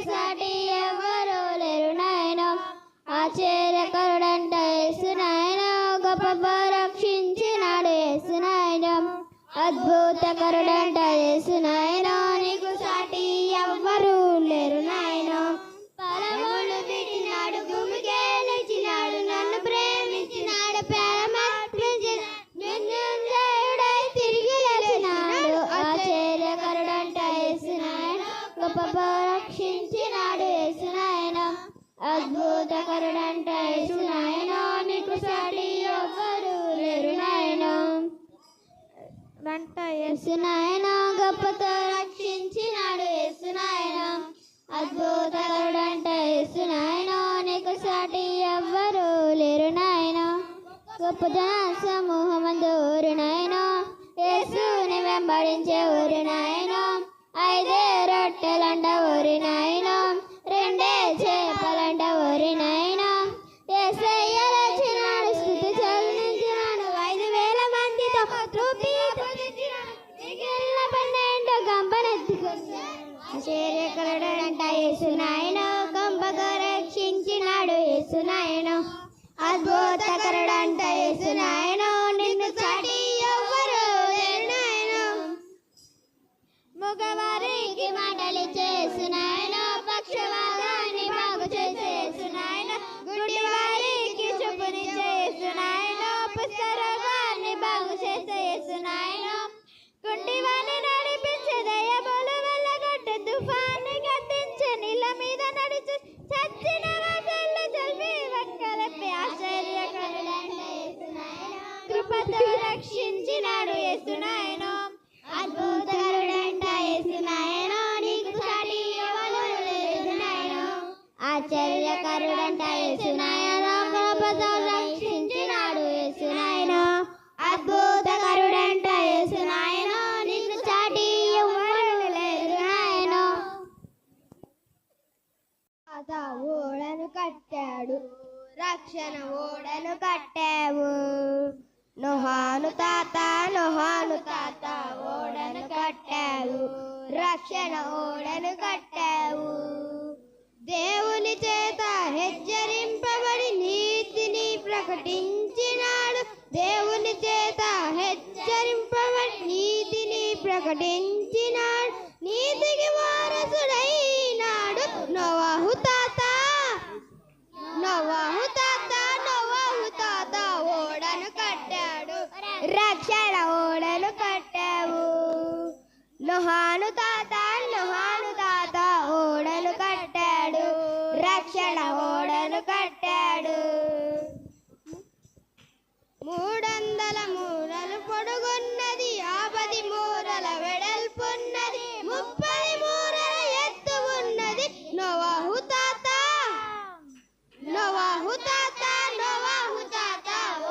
సాటి ఎవ్వరు లేరు నాయన ఆశ్చర్యకరుడంట యేసు నాయన గొప్ప రక్షించినాడు యేసు నాయన అద్భుతకరుడంట యేసు నాయన నీకు సాటి ఎవ్వరు లేరు నాయన పరములు పెట్టినాడు భూమికే నిలిచినాడు నన్ను ప్రేమించినాడు మృత్యుంజయుడై తిరిగి లేచినాడు ఆశ్చర్యకరుడంట యేసు నాయన గొప్ప రక్షించినాడు యేసు నాయన అద్భుతకరుడంట యేసు నాయన నీకు సాటి ఎవ్వరు లేరు నాయన యేసు నాయన గొప్పతో రక్షించినాడు యేసు నాయన అద్భుతకరుడంట యేసు నాయన నీకు సాటి ఎవ్వరు లేరు నాయన గొప్ప జన సమూహమందు ఊరు నాయన యేసుని వెంబడించే ఊరు నాయన 5 రొట్టెలంట ఊరి నాయన 2 చేపలంట ఊరి నాయన యేసయ్య లేచినాడు స్తుతి చెల్లించినాడు 5,000 మందితో తృప్తి పొందించినాడు మిగిలిన 12 గంపనెత్తుకొచ్చాడు ఆశ్చర్యకరుడంట యేసు నాయన గొప్పగా రక్షించినాడు యేసు నాయన అద్భుతకరుడంట యేసు నాయన నిన్ను చాటి ఎవ్వరు లేరు నాయన మగవారికి మాటలు చేసు నాయన పక్షవాదాన్ని బాగు చేసేసు నాయన గుడ్డివారికి చూపుని చేసు నాయన పుస్తరోగాన్ని బాగు చేసేసు నాయన గుడ్డివాణ్ణి నడిపించే దయబోలు వెళ్ళగొట్టు తుఫాన్ని గద్దించే నీళ్ళ మీద నడిచి చచ్చిన వాటిల్ని చల్వి వక్కలపి ఆశ్చర్యకరుడంట యేసు నాయన కృపతో రక్షించినాడు యేసు నాయన అద్భుతకరుడంట యేసు నాయన నీకు సాటి ఎవరు లేరు నాయన ఆశ్చర్యకరుడంట యేసు నాయన కృపతో రక్షించినాడు యేసు నాయన అద్భుతకరుడంట యేసు నాయన నీకు సాటి ఎవరు లేరు నాయన ఓడను కట్టాడు రక్షణ ఓడను కట్టావు నోహాను తాత ఓడను కట్టావు రక్షణ ఓడను కట్టావు దేవుని చేత హెచ్చరింపబడి నీతిని ప్రకటించినాడు దేవుని చేత హెచ్చరింపబడి నీతిని ప్రకటించినాడు నీతికి వారసుడైనాడు నోవాహు తాత ఓడను కట్టాడు రక్షణ ఓడను కట్టావు నోహాను తాత ఓడను కట్టాడు రక్షణ ఓడను కట్టాడు 300 మూరలు పొడుగున్నది 50 మూరల వెడల్పున్నది 30 మూరల ఎత్తు ఉన్నది నోవాహు తాత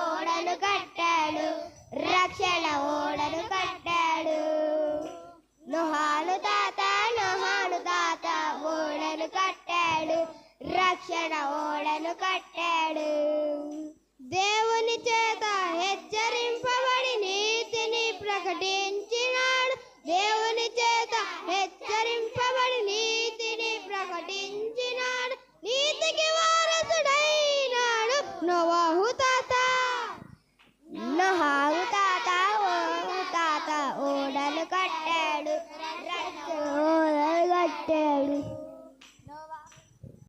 ఓడను కట్టాడు రక్షణ ఓడను కట్టాడు నోహాను తాత ఓడను కట్టాడు రక్షణ ఓడను కట్టాడు దేవుని చేత హెచ్చరింపబడి నీతిని ప్రకటించినాడు దేవుని చేత హెచ్చరింపబడి నీతిని ప్రకటించినాడు నీతికి వారసుడైనాడు నోవాహు తాత ఓడను కట్టాడు రక్షణ ఓడను కట్టాడు